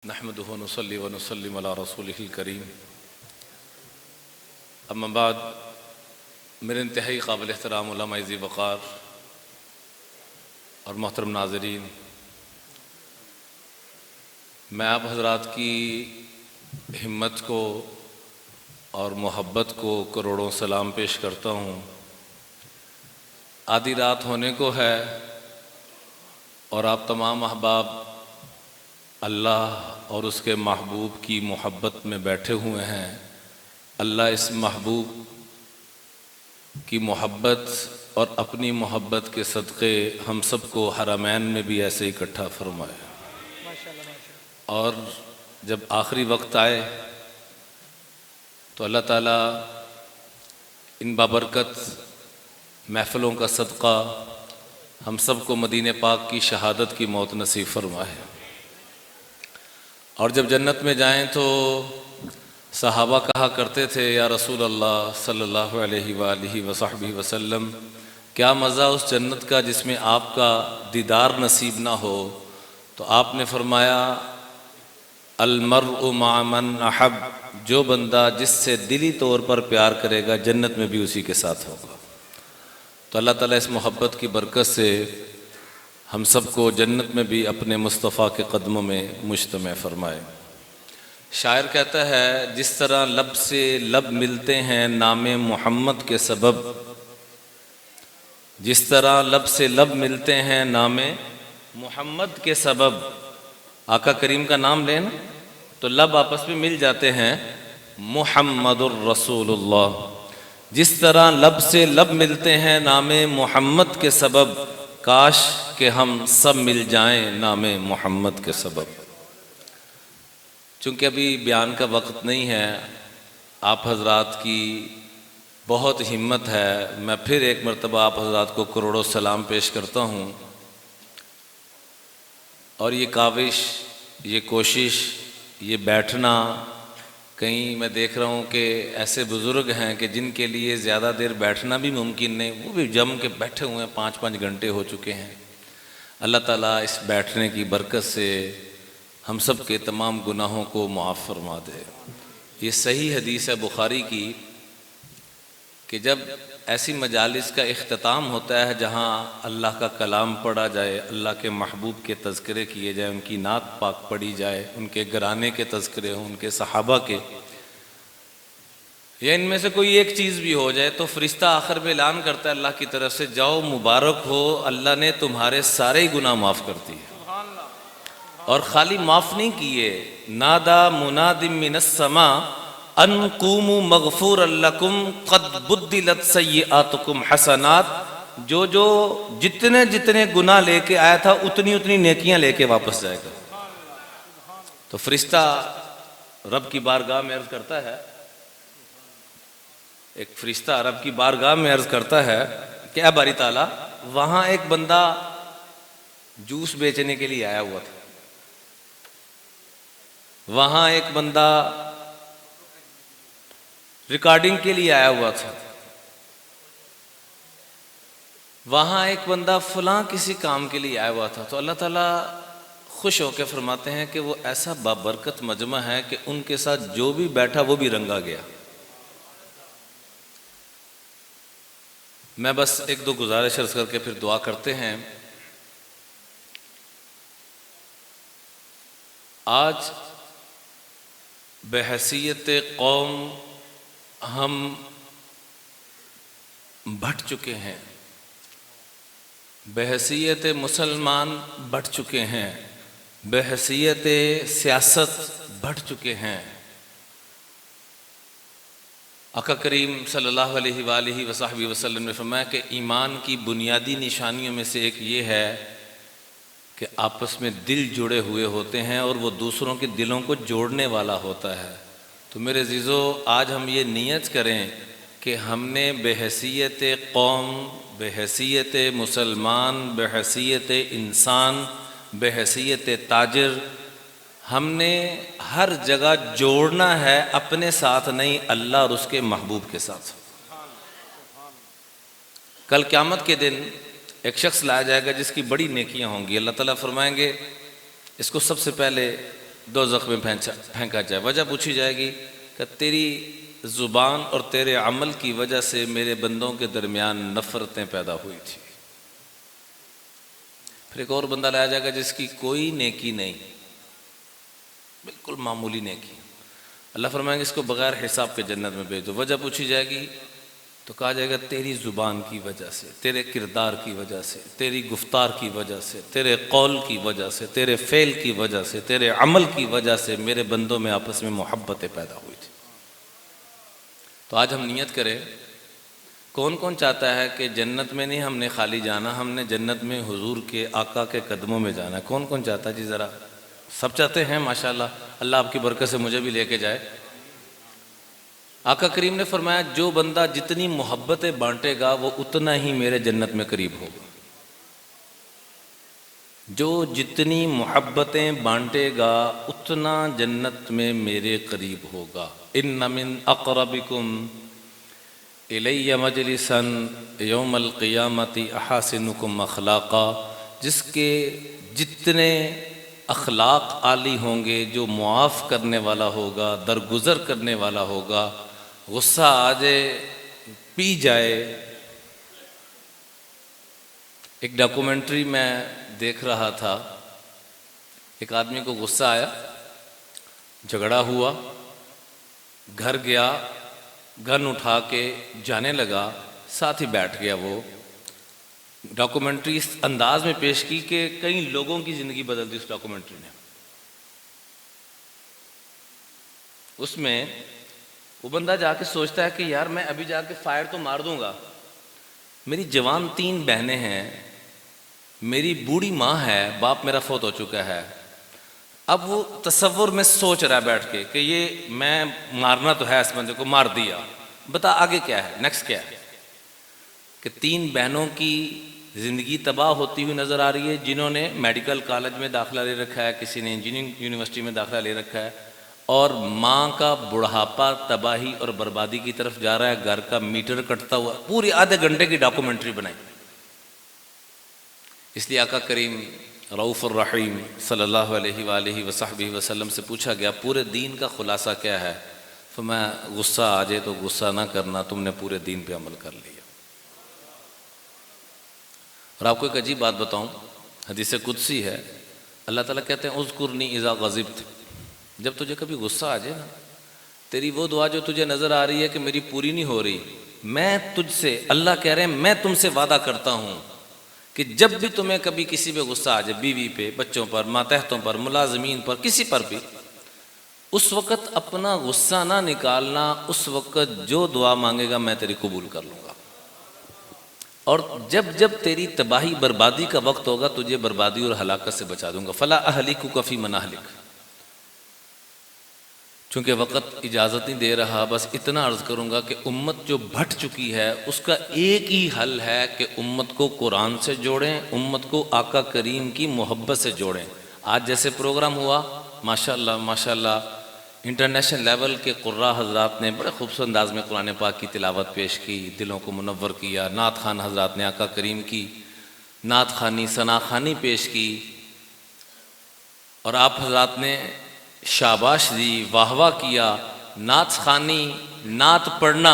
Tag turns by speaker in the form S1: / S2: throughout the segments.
S1: نحمدہ ونصلی ونسلم علی رسولہ الکریم اما بعد، میرے انتہائی قابل احترام علماء ذی وقار اور محترم ناظرین، میں آپ حضرات کی ہمت کو اور محبت کو کروڑوں سلام پیش کرتا ہوں۔ آدھی رات ہونے کو ہے اور آپ تمام احباب اللہ اور اس کے محبوب کی محبت میں بیٹھے ہوئے ہیں۔ اللہ اس محبوب کی محبت اور اپنی محبت کے صدقے ہم سب کو حرمین میں بھی ایسے اکٹھا فرمائے، اور جب آخری وقت آئے تو اللہ تعالیٰ ان بابرکت محفلوں کا صدقہ ہم سب کو مدینہ پاک کی شہادت کی موت نصیب فرمائے، اور جب جنت میں جائیں تو صحابہ کہا کرتے تھے، یا رسول اللہ صلی اللہ علیہ وآلہ وصحبہ وسلم، کیا مزہ اس جنت کا جس میں آپ کا دیدار نصیب نہ ہو؟ تو آپ نے فرمایا، المرء مع من احب، جو بندہ جس سے دلی طور پر پیار کرے گا جنت میں بھی اسی کے ساتھ ہوگا۔ تو اللہ تعالیٰ اس محبت کی برکت سے ہم سب کو جنت میں بھی اپنے مصطفیٰ کے قدموں میں مجتمع فرمائے۔ شاعر کہتا ہے، جس طرح لب سے لب ملتے ہیں نام محمد کے سبب، جس طرح لب سے لب ملتے ہیں نام محمد کے سبب، آقا کریم کا نام لینا تو لب آپس میں مل جاتے ہیں، محمد الرسول اللہ۔ جس طرح لب سے لب ملتے ہیں نام محمد کے سبب، کاش کہ ہم سب مل جائیں نام محمد کے سبب۔ چونکہ ابھی بیان کا وقت نہیں ہے، آپ حضرات کی بہت ہمت ہے، میں پھر ایک مرتبہ آپ حضرات کو کروڑوں سلام پیش کرتا ہوں، اور یہ کاوش، یہ کوشش، یہ بیٹھنا، کہیں میں دیکھ رہا ہوں کہ ایسے بزرگ ہیں کہ جن کے لیے زیادہ دیر بیٹھنا بھی ممکن نہیں، وہ بھی جم کے بیٹھے ہوئے ہیں، 5 گھنٹے ہو چکے ہیں۔ اللہ تعالیٰ اس بیٹھنے کی برکت سے ہم سب کے تمام گناہوں کو معاف فرما دے۔ یہ صحیح حدیث ہے بخاری کی کہ جب ایسی مجالس کا اختتام ہوتا ہے جہاں اللہ کا کلام پڑھا جائے، اللہ کے محبوب کے تذکرے کیے جائیں، ان کی نعت پاک پڑھی جائے، ان کے گھرانے کے تذکرے ہوں، ان کے صحابہ کے، یا ان میں سے کوئی ایک چیز بھی ہو جائے، تو فرشتہ آخر میں اعلان کرتا ہے اللہ کی طرف سے، جاؤ مبارک ہو، اللہ نے تمہارے سارے گناہ معاف کر دیے۔ اور خالی معاف نہیں کیے، نادا مناد من السماء ان قوموا مغفورا لکم قد بدلت سیئاتکم حسنات، جو جتنے گناہ لے کے آیا تھا اتنی نیکیاں لے کے واپس جائے گا۔ تو فرشتہ رب کی بارگاہ میں عرض کرتا ہے، ایک فرشتہ رب کی بارگاہ میں عرض کرتا ہے کہ اے باری تعالیٰ، وہاں ایک بندہ جوس بیچنے کے لیے آیا ہوا تھا، وہاں ایک بندہ ریکارڈنگ کے لیے آیا ہوا تھا، وہاں ایک بندہ فلاں کسی کام کے لیے آیا ہوا تھا۔ تو اللہ تعالیٰ خوش ہو کے فرماتے ہیں کہ وہ ایسا بابرکت مجمع ہے کہ ان کے ساتھ جو بھی بیٹھا وہ بھی رنگا گیا۔ میں بس 1-2 گزارش عرض کر کے پھر دعا کرتے ہیں۔ آج بحیثیت قوم ہم بٹ چکے ہیں، بحیثیت مسلمان بٹ چکے ہیں، بحیثیت سیاست بٹ چکے ہیں۔ آقا کریم صلی اللہ علیہ وآلہ وصحبہ وسلم نے فرمایا کہ ایمان کی بنیادی نشانیوں میں سے ایک یہ ہے کہ آپس میں دل جڑے ہوئے ہوتے ہیں اور وہ دوسروں کے دلوں کو جوڑنے والا ہوتا ہے۔ تو میرے عزیزو، آج ہم یہ نیت کریں کہ ہم نے بحیثیت قوم، بحیثیت مسلمان، بحیثیت انسان، بحیثیت تاجر، ہم نے ہر جگہ جوڑنا ہے، اپنے ساتھ نہیں، اللہ اور اس کے محبوب کے ساتھ۔ کل قیامت کے دن ایک شخص لایا جائے گا جس کی بڑی نیکیاں ہوں گی، اللہ تعالیٰ فرمائیں گے اس کو سب سے پہلے دوزخ میں پھینکا جائے۔ وجہ پوچھی جائے گی کہ تیری زبان اور تیرے عمل کی وجہ سے میرے بندوں کے درمیان نفرتیں پیدا ہوئی تھی۔ پھر ایک اور بندہ لایا جائے گا جس کی کوئی نیکی نہیں، بالکل معمولی نیکی، اللہ فرمائیں گے اس کو بغیر حساب کے جنت میں بھیج دو۔ وجہ پوچھی جائے گی تو کہا جائے گا تیری زبان کی وجہ سے، تیرے کردار کی وجہ سے، تیری گفتار کی وجہ سے، تیرے قول کی وجہ سے، تیرے فعل کی وجہ سے، تیرے عمل کی وجہ سے میرے بندوں میں آپس میں محبتیں پیدا ہوئی تھی۔ تو آج ہم نیت کریں، کون کون چاہتا ہے کہ جنت میں نہیں ہم نے خالی جانا، ہم نے جنت میں حضور کے آقا کے قدموں میں جانا ہے؟ کون کون چاہتا ہے جی؟ ذرا سب چاہتے ہیں، ماشاءاللہ، اللہ آپ کی برکت سے مجھے بھی لے کے جائے۔ آقا کریم نے فرمایا جو بندہ جتنی محبتیں بانٹے گا وہ اتنا ہی میرے جنت میں قریب ہوگا۔ جو جتنی محبتیں بانٹے گا اتنا جنت میں میرے قریب ہوگا۔ ان من اقربکم الی مجلسا یوم القیامت احاسنکم اخلاقا، جس کے جتنے اخلاق عالی ہوں گے، جو معاف کرنے والا ہوگا، درگزر کرنے والا ہوگا، غصہ آ جائے، پی جائے۔ ایک ڈاکومنٹری میں دیکھ رہا تھا، ایک آدمی کو غصہ آیا، جھگڑا ہوا، گھر گیا، گن اٹھا کے جانے لگا، ساتھ ہی بیٹھ گیا۔ وہ ڈاکومنٹری اس انداز میں پیش کی کہ کئی لوگوں کی زندگی بدل دی اس ڈاکومنٹری نے۔ اس میں وہ بندہ جا کے سوچتا ہے کہ یار میں ابھی جا کے فائر تو مار دوں گا، میری جوان 3 بہنیں ہیں، میری بوڑھی ماں ہے، باپ میرا فوت ہو چکا ہے۔ اب وہ تصور میں سوچ رہا ہے بیٹھ کے کہ یہ میں مارنا تو ہے، اس بندے کو مار دیا، بتا آگے کیا ہے، نیکسٹ کیا ہے؟ کہ 3 بہنوں کی زندگی تباہ ہوتی ہوئی نظر آ رہی ہے، جنہوں نے میڈیکل کالج میں داخلہ لے رکھا ہے، کسی نے انجینئرنگ یونیورسٹی میں داخلہ لے رکھا ہے، اور ماں کا بڑھاپا تباہی اور بربادی کی طرف جا رہا ہے، گھر کا میٹر کٹتا ہوا۔ پوری آدھے گھنٹے کی ڈاکومنٹری بنائی۔ اس لیے آقا کریم رؤوف الرحیم صلی اللہ علیہ وآلہ وصحبہ وسلم سے پوچھا گیا پورے دین کا خلاصہ کیا ہے؟ فرمایا غصہ آ جائے تو غصہ نہ کرنا، تم نے پورے دین پہ عمل کر لیا۔ اور آپ کو ایک عجیب بات بتاؤں، حدیث قدسی ہے، اللہ تعالیٰ کہتے ہیں اذکرنی اذا غضبت، جب تجھے کبھی غصہ آ جائے نا، تیری وہ دعا جو تجھے نظر آ رہی ہے کہ میری پوری نہیں ہو رہی، میں تجھ سے، اللہ کہہ رہے ہیں میں تم سے وعدہ کرتا ہوں کہ جب بھی تمہیں کبھی کسی پہ غصہ آ جائے، بیوی پہ، بچوں پر، ماتحتوں پر، ملازمین پر، کسی پر بھی، اس وقت اپنا غصہ نہ نکالنا، اس وقت جو دعا مانگے گا میں تیری قبول کر لوں گا۔ اور جب جب تیری تباہی بربادی کا وقت ہوگا تجھے بربادی اور ہلاکت سے بچا دوں گا۔ فلا اہلکک فی من اہلک، چونکہ وقت اجازت نہیں دے رہا، بس اتنا عرض کروں گا کہ امت جو بھٹ چکی ہے اس کا ایک ہی حل ہے کہ امت کو قرآن سے جوڑیں، امت کو آقا کریم کی محبت سے جوڑیں۔ آج جیسے پروگرام ہوا، ماشاءاللہ ماشاءاللہ، انٹرنیشنل لیول کے قراء حضرات نے بڑے خوبصورت انداز میں قرآن پاک کی تلاوت پیش کی، دلوں کو منور کیا، نعت خوان حضرات نے آقا کریم کی نعت خوانی، ثنا خوانی پیش کی، اور آپ حضرات نے شاباش دی، واہ واہ کیا۔ نعت خوانی، نعت پڑھنا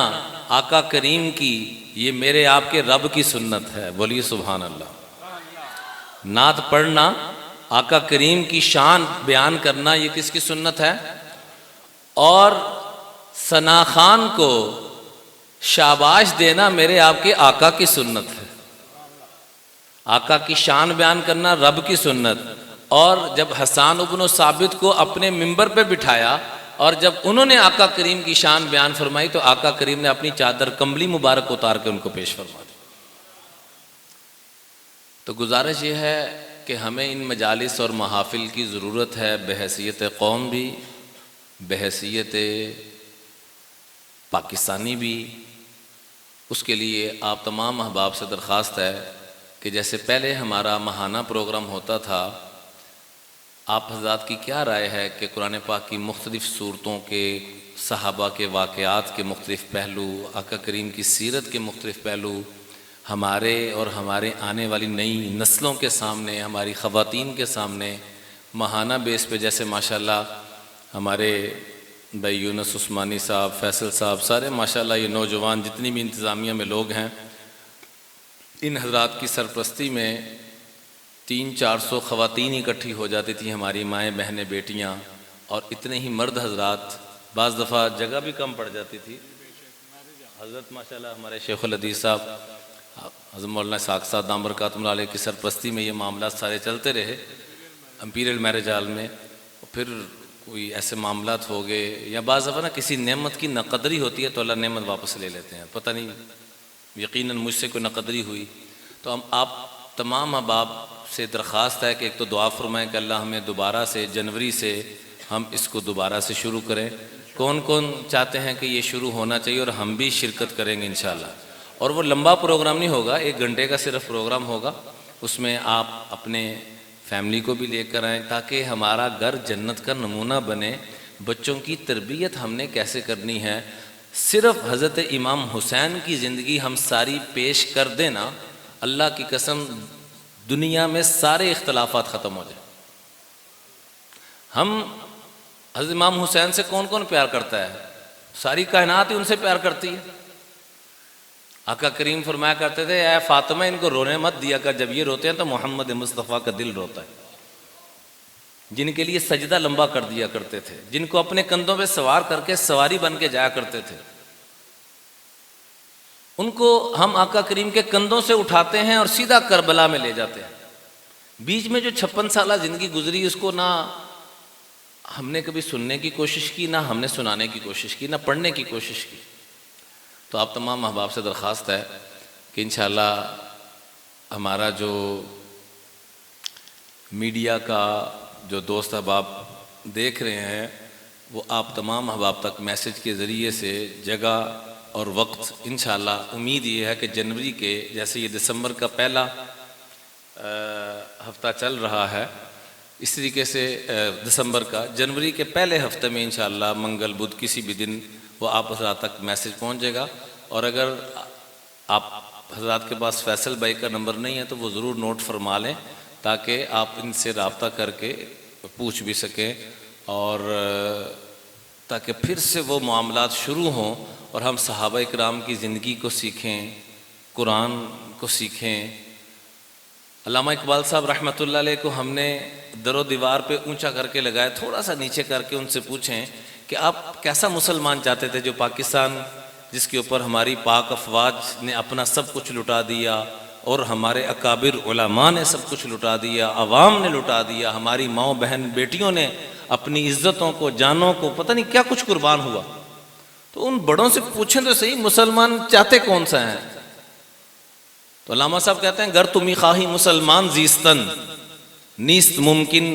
S1: آقا کریم کی، یہ میرے آپ کے رب کی سنت ہے، بولیے سبحان اللہ۔ نعت پڑھنا، آقا کریم کی شان بیان کرنا، یہ کس کی سنت ہے؟ اور ثنا خان کو شاباش دینا میرے آپ کے آقا کی سنت ہے۔ آقا کی شان بیان کرنا رب کی سنت۔ اور جب حسان ابن ثابت کو اپنے منبر پہ بٹھایا اور جب انہوں نے آقا کریم کی شان بیان فرمائی تو آقا کریم نے اپنی چادر کمبلی مبارک اتار کے ان کو پیش فرما دی۔ تو گزارش یہ ہے کہ ہمیں ان مجالس اور محافل کی ضرورت ہے، بحیثیت قوم بھی، بحیثیت پاکستانی بھی۔ اس کے لیے آپ تمام احباب سے درخواست ہے کہ جیسے پہلے ہمارا ماہانہ پروگرام ہوتا تھا، آپ حضرات کی کیا رائے ہے کہ قرآن پاک کی مختلف صورتوں کے، صحابہ کے واقعات کے مختلف پہلو، آقا کریم کی سیرت کے مختلف پہلو ہمارے اور ہمارے آنے والی نئی نسلوں کے سامنے، ہماری خواتین کے سامنے ماہانہ بیس پہ، جیسے ماشاءاللہ ہمارے بھائی یونس عثمانی صاحب، فیصل صاحب، سارے ماشاءاللہ یہ نوجوان جتنی بھی انتظامیہ میں لوگ ہیں، ان حضرات کی سرپرستی میں 300-400 خواتین اکٹھی ہو جاتی تھیں، ہماری مائیں بہنیں بیٹیاں، اور اتنے ہی مرد حضرات، بعض دفعہ جگہ بھی کم پڑ جاتی تھی۔ حضرت ماشاءاللہ ہمارے شیخ الحدیث صاحب حضرت مولانا اسحاق صاحب دام برکاتہم اللہ علیہ کی سرپرستی میں یہ معاملات سارے چلتے رہے امپیریل میرج ہال میں۔ پھر کوئی ایسے معاملات ہو گئے، یا بعض دفعہ نا کسی نعمت کی ناقدری ہوتی ہے تو اللہ نعمت واپس لے لیتے ہیں، پتہ نہیں یقیناً مجھ سے کوئی ناقدری ہوئی تو ہم آپ تمام احباب سے درخواست ہے کہ ایک تو دعا فرمائیں کہ اللہ ہمیں دوبارہ سے جنوری سے ہم اس کو دوبارہ سے شروع کریں۔ کون کون چاہتے ہیں کہ یہ شروع ہونا چاہیے، اور ہم بھی شرکت کریں گے انشاءاللہ۔ اور وہ لمبا پروگرام نہیں ہوگا، 1 گھنٹے کا صرف پروگرام ہوگا، اس میں آپ اپنے فیملی کو بھی لے کر آئیں تاکہ ہمارا گھر جنت کا نمونہ بنے۔ بچوں کی تربیت ہم نے کیسے کرنی ہے، صرف حضرت امام حسین کی زندگی ہم ساری پیش کر دیں نا، اللہ کی قسم دنیا میں سارے اختلافات ختم ہو جائیں۔ ہم حضرت امام حسین سے کون کون پیار کرتا ہے؟ ساری کائنات ہی ان سے پیار کرتی ہے۔ آقا کریم فرمایا کرتے تھے اے فاطمہ ان کو رونے مت دیا کر، جب یہ روتے ہیں تو محمد مصطفیٰ کا دل روتا ہے۔ جن کے لیے سجدہ لمبا کر دیا کرتے تھے، جن کو اپنے کندھوں پہ سوار کر کے سواری بن کے جایا کرتے تھے، ان کو ہم آقا کریم کے کندھوں سے اٹھاتے ہیں اور سیدھا کربلا میں لے جاتے ہیں۔ بیچ میں جو 56 سالہ زندگی گزری، اس کو نہ ہم نے کبھی سننے کی کوشش کی، نہ ہم نے سنانے کی کوشش کی، نہ پڑھنے کی کوشش کی۔ تو آپ تمام احباب سے درخواست ہے کہ انشاءاللہ ہمارا جو میڈیا کا جو دوست احباب دیکھ رہے ہیں، وہ آپ تمام احباب تک میسج کے ذریعے سے جگہ اور وقت انشاءاللہ امید یہ ہے کہ جنوری کے جیسے یہ دسمبر کا پہلا ہفتہ چل رہا ہے، اس طریقے سے دسمبر کا جنوری کے پہلے ہفتے میں انشاءاللہ منگل بدھ کسی بھی دن وہ آپ حضرات تک میسج پہنچ جائے گا۔ اور اگر آپ حضرات کے پاس فیصل بھائی کا نمبر نہیں ہے تو وہ ضرور نوٹ فرما لیں تاکہ آپ ان سے رابطہ کر کے پوچھ بھی سکیں، اور تاکہ پھر سے وہ معاملات شروع ہوں اور ہم صحابہ اکرام کی زندگی کو سیکھیں، قرآن کو سیکھیں۔ علامہ اقبال صاحب رحمۃ اللہ علیہ کو ہم نے در و دیوار پہ اونچا کر کے لگایا، تھوڑا سا نیچے کر کے ان سے پوچھیں کہ آپ کیسا مسلمان چاہتے تھے جو پاکستان جس کے اوپر ہماری پاک افواج نے اپنا سب کچھ لٹا دیا، اور ہمارے اکابر علماء نے سب کچھ لٹا دیا، عوام نے لٹا دیا، ہماری ماؤں بہن بیٹیوں نے اپنی عزتوں کو جانوں کو پتہ نہیں کیا کچھ قربان ہوا۔ تو ان بڑوں سے پوچھیں تو صحیح مسلمان چاہتے کون سا ہیں؟ تو علامہ صاحب کہتے ہیں گر تمی خواہی مسلمان زیستن نیست ممکن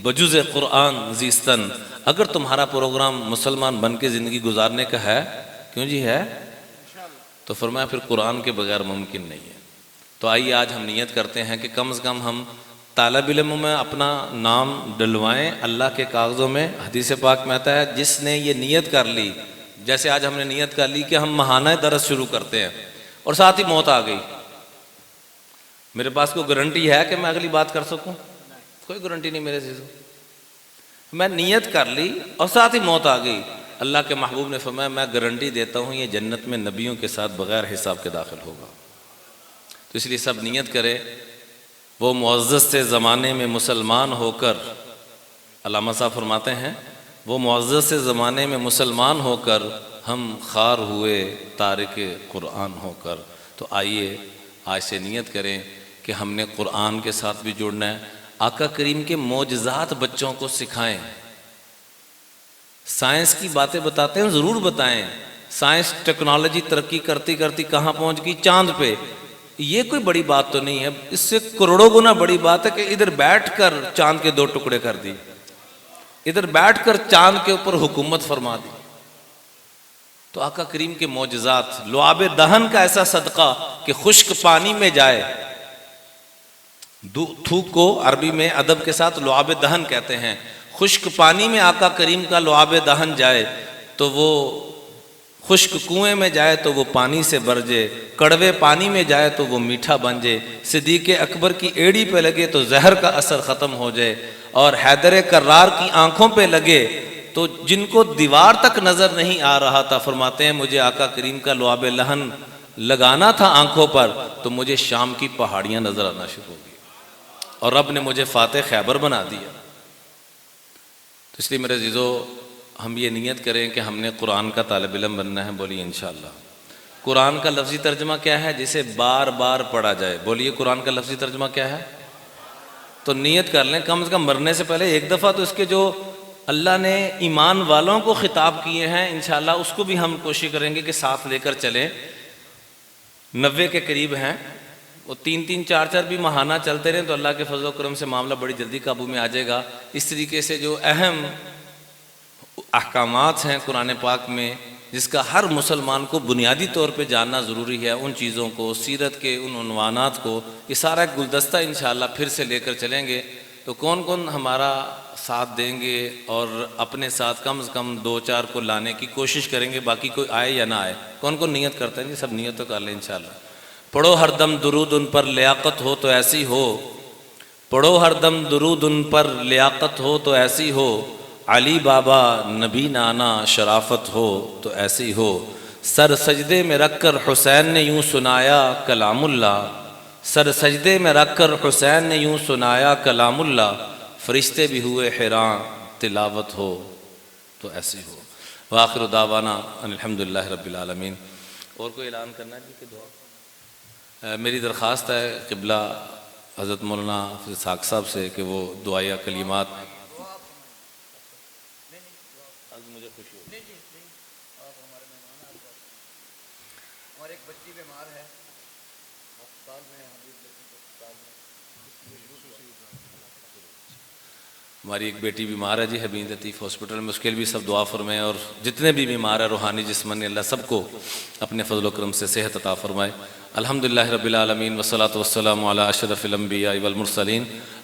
S1: بجز قرآن زیستن، اگر تمہارا پروگرام مسلمان بن کے زندگی گزارنے کا ہے، کیوں جی ہے، تو فرمایا پھر قرآن کے بغیر ممکن نہیں ہے۔ تو آئیے آج ہم نیت کرتے ہیں کہ کم از کم ہم طالب علموں میں اپنا نام ڈلوائیں اللہ کے کاغذوں میں۔ حدیث پاک میں آتا ہے جس نے یہ نیت کر لی، جیسے آج ہم نے نیت کر لی کہ ہم ماہانہ درس شروع کرتے ہیں اور ساتھ ہی موت آ گئی، میرے پاس کوئی گارنٹی ہے کہ میں اگلی بات کر سکوں؟ کوئی گارنٹی نہیں میرے سے۔ میں نیت کر لی اور ساتھ ہی موت آ گئی، اللہ کے محبوب نے فرمایا میں گارنٹی دیتا ہوں یہ جنت میں نبیوں کے ساتھ بغیر حساب کے داخل ہوگا۔ تو اس لیے سب نیت کرے، وہ معزز سے زمانے میں مسلمان ہو کر، علامہ صاحب فرماتے ہیں وہ معزز سے زمانے میں مسلمان ہو کر ہم خوار ہوئے تارک قرآن ہو کر۔ تو آئیے آج سے نیت کریں کہ ہم نے قرآن کے ساتھ بھی جڑنا ہے، آقا کریم کے معجزات بچوں کو سکھائیں، سائنس کی باتیں بتاتے ہیں ضرور بتائیں، سائنس ٹیکنالوجی ترقی کرتی کرتی کہاں پہنچ گئی؟ چاند پہ۔ یہ کوئی بڑی بات تو نہیں ہے، اس سے کروڑوں گنا بڑی بات ہے کہ ادھر بیٹھ کر چاند کے 2 ٹکڑے کر دی، ادھر بیٹھ کر چاند کے اوپر حکومت فرما دی۔ تو آقا کریم کے معجزات، لعاب دہن کا ایسا صدقہ کہ خشک پانی میں جائے، تھوک کو عربی میں ادب کے ساتھ لعاب دہن کہتے ہیں، خشک پانی میں آقا کریم کا لعاب دہن جائے تو وہ خشک کنویں میں جائے تو وہ پانی سے برجے، کڑوے پانی میں جائے تو وہ میٹھا بن جائے، صدیق اکبر کی ایڑی پہ لگے تو زہر کا اثر ختم ہو جائے، اور حیدر کرار کی آنکھوں پہ لگے تو جن کو دیوار تک نظر نہیں آ رہا تھا، فرماتے ہیں مجھے آقا کریم کا لعاب لہن لگانا تھا آنکھوں پر تو مجھے شام کی پہاڑیاں نظر آنا شروع ہو گئی، اور رب نے مجھے فاتح خیبر بنا دیا۔ تو اس لیے میرے عزیزو، ہم یہ نیت کریں کہ ہم نے قرآن کا طالب علم بننا ہے، بولیے انشاءاللہ۔ قرآن کا لفظی ترجمہ کیا ہے؟ جسے بار بار پڑھا جائے، بولیے قرآن کا لفظی ترجمہ کیا ہے؟ تو نیت کر لیں کم از کم مرنے سے پہلے ایک دفعہ تو اس کے جو اللہ نے ایمان والوں کو خطاب کیے ہیں انشاءاللہ اس کو بھی ہم کوشش کریں گے کہ ساتھ لے کر چلیں۔ 90 کے قریب ہیں، وہ 3 4 بھی ماہانہ چلتے رہیں تو اللہ کے فضل و کرم سے معاملہ بڑی جلدی قابو میں آ جائے گا۔ اس طریقے سے جو اہم احکامات ہیں قرآن پاک میں، جس کا ہر مسلمان کو بنیادی طور پہ جاننا ضروری ہے، ان چیزوں کو، سیرت کے ان عنوانات کو، یہ سارا ایک گلدستہ انشاءاللہ پھر سے لے کر چلیں گے۔ تو کون کون ہمارا ساتھ دیں گے اور اپنے ساتھ کم از کم 2 4 کو لانے کی کوشش کریں گے، باقی کوئی آئے یا نہ آئے؟ کون کون نیت کرتے ہیں جی؟ سب نیت تو کر لیں انشاءاللہ۔ پڑھو ہر دم درود ان پر لیاقت ہو تو ایسی ہو، پڑھو ہر دم درود ان پر لیاقت ہو تو ایسی ہو، علی بابا نبی نانا شرافت ہو تو ایسی ہو، سر سجدے میں رکھ کر حسین نے یوں سنایا کلام اللہ، سر سجدے میں رکھ کر حسین نے یوں سنایا کلام اللہ، فرشتے بھی ہوئے حیران تلاوت ہو تو ایسی ہو۔ وآخر دعوانا ان الحمدللہ رب العالمین۔ اور کوئی اعلان کرنا ہے جی کہ دعا؟ میری درخواست ہے قبلہ حضرت مولانا حافظ اسحاق صاحب سے کہ وہ دعائیہ کلمات۔ مجھے خوشی ہوئی
S2: اور ایک بچی بیمار ہے ہسپتال میں، ہسپتال میں
S1: ہماری ایک بیٹی بیمار ہے جی حبیب لطیف ہاسپٹل میں، اس کے لیے بھی سب دعا فرمائیں، اور جتنے بھی بیمار ہیں روحانی جسمانی، اللہ سب کو اپنے فضل و کرم سے صحت عطا فرمائے۔ الحمدللہ رب العالمین والصلاة والسلام علی اشرف الانبیاء والمرسلین۔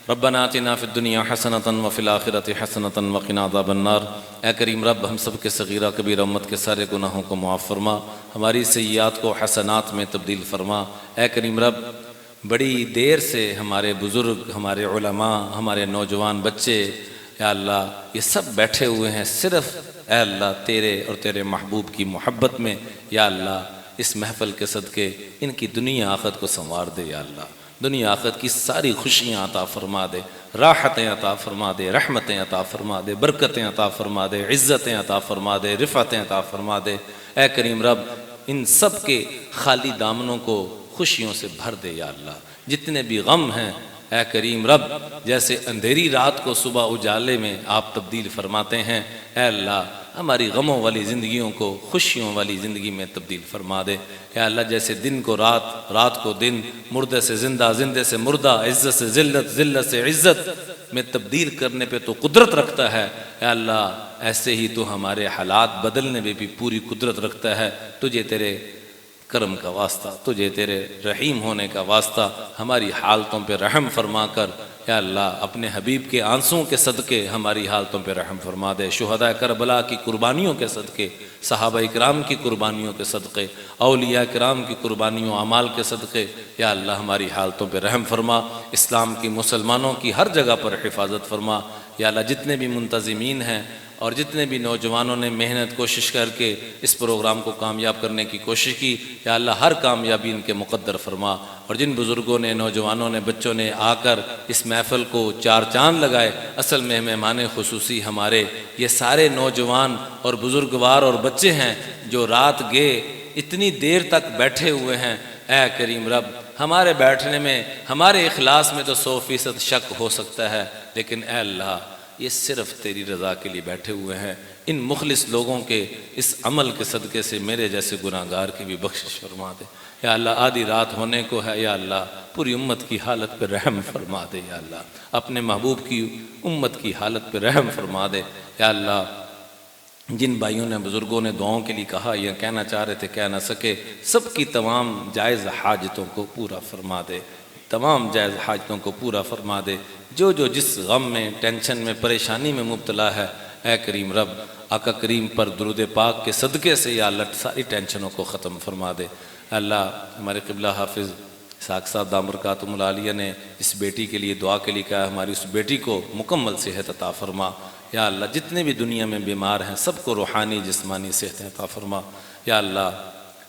S1: ربنا آتنا فی الدنیا حسنۃ وفی الآخرۃ حسنۃ وقنا عذاب النار۔ اے کریم رب، ہم سب کے صغیرہ کبیرہ امت کے سارے گناہوں کو معاف فرما، ہماری سیئات کو حسنات میں تبدیل فرما۔ اے کریم رب، بڑی دیر سے ہمارے بزرگ، ہمارے علماء، ہمارے نوجوان بچے، یا اللہ یہ سب بیٹھے ہوئے ہیں صرف اے اللہ تیرے اور تیرے محبوب کی محبت میں۔ یا اللہ اس محفل کے صدقے ان کی دنیا آخرت کو سنوار دے، یا اللہ دنیا آخرت کی ساری خوشیاں عطا فرما دے، راحتیں عطا فرما دے، رحمتیں عطا فرما دے، برکتیں عطا فرما دے، عزتیں عطا فرما دے، رفعتیں عطا فرما دے۔ اے کریم رب، ان سب کے خالی دامنوں کو خوشیوں سے بھر دے یا اللہ۔ جتنے بھی غم ہیں اے کریم رب، جیسے اندھیری رات کو صبح اجالے میں آپ تبدیل فرماتے ہیں، اے اللہ ہماری غموں والی زندگیوں کو خوشیوں والی زندگی میں تبدیل فرما دے۔ اے اللہ جیسے دن کو رات، رات کو دن، مردے سے زندہ، زندے سے مردہ، عزت سے ذلت، ذلت سے عزت میں تبدیل کرنے پہ تو قدرت رکھتا ہے، اے اللہ ایسے ہی تو ہمارے حالات بدلنے میں بھی پوری قدرت رکھتا ہے۔ تجھے تیرے کرم کا واسطہ، تجھے تیرے رحیم ہونے کا واسطہ ہماری حالتوں پہ رحم فرما کر یا اللہ اپنے حبیب کے آنسوں کے صدقے ہماری حالتوں پہ رحم فرما دے۔ شہداء کربلا کی قربانیوں کے صدقے، صحابہ اکرام کی قربانیوں کے صدقے، اولیاء کرام کی قربانیوں اعمال کے صدقے یا اللہ ہماری حالتوں پہ رحم فرما۔ اسلام کی، مسلمانوں کی ہر جگہ پر حفاظت فرما یا اللہ۔ جتنے بھی منتظمین ہیں اور جتنے بھی نوجوانوں نے محنت کوشش کر کے اس پروگرام کو کامیاب کرنے کی کوشش کی، یا اللہ ہر کامیابی ان کے مقدر فرما۔ اور جن بزرگوں نے، نوجوانوں نے، بچوں نے آ کر اس محفل کو چار چاند لگائے، اصل میں مہمان خصوصی ہمارے یہ سارے نوجوان اور بزرگوار اور بچے ہیں جو رات گئے اتنی دیر تک بیٹھے ہوئے ہیں۔ اے کریم رب، ہمارے بیٹھنے میں، ہمارے اخلاص میں تو 100% شک ہو سکتا ہے، لیکن اے اللہ یہ صرف تیری رضا کے لیے بیٹھے ہوئے ہیں۔ ان مخلص لوگوں کے اس عمل کے صدقے سے میرے جیسے گناہگار کی بھی بخشش فرما دے یا اللہ۔ آدھی رات ہونے کو ہے یا اللہ، پوری امت کی حالت پہ رحم فرما دے یا اللہ۔ اپنے محبوب کی امت کی حالت پہ رحم فرما دے یا اللہ۔ جن بھائیوں نے، بزرگوں نے دعاؤں کے لیے کہا یا کہنا چاہ رہے تھے کہہ نہ سکے، سب کی تمام جائز حاجتوں کو پورا فرما دے، تمام جائز حاجتوں کو پورا فرما دے۔ جو جس غم میں، ٹینشن میں، پریشانی میں مبتلا ہے، اے کریم رب آقا کریم پر درود پاک کے صدقے سے یا اللہ ساری ٹینشنوں کو ختم فرما دے۔ اللہ ہمارے قبلہ حافظ اسحاق صاحب دام برکاتہم العالیہ نے اس بیٹی کے لیے دعا کے لیے کہا، ہماری اس بیٹی کو مکمل صحت عطا فرما یا اللہ، جتنے بھی دنیا میں بیمار ہیں سب کو روحانی جسمانی صحت عطا فرما یا اللہ۔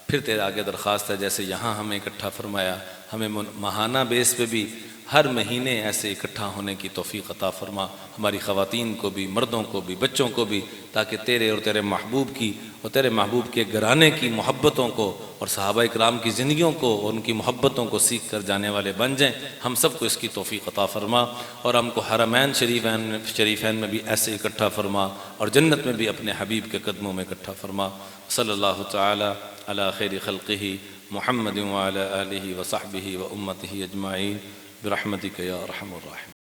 S1: پھر تیرے آگے درخواست ہے جیسے یہاں ہمیں اکٹھا فرمایا، ہمیں ماہانہ بیس پہ بھی ہر مہینے ایسے اکٹھا ہونے کی توفیق عطا فرما، ہماری خواتین کو بھی، مردوں کو بھی، بچوں کو بھی، تاکہ تیرے اور تیرے محبوب کی اور تیرے محبوب کے گھرانے کی محبتوں کو اور صحابہ اکرام کی زندگیوں کو اور ان کی محبتوں کو سیکھ کر جانے والے بن جائیں۔ ہم سب کو اس کی توفیق عطا فرما اور ہم کو حرمین شریفین میں بھی ایسے اکٹھا فرما اور جنت میں بھی اپنے حبیب کے قدموں میں اکٹھا فرما۔ صلی اللہ تعالی علی خیر خلقہ محمد وعلی آلہ وصحبہ وامتہ اجمعین برحمتک یا ارحم الراحمین۔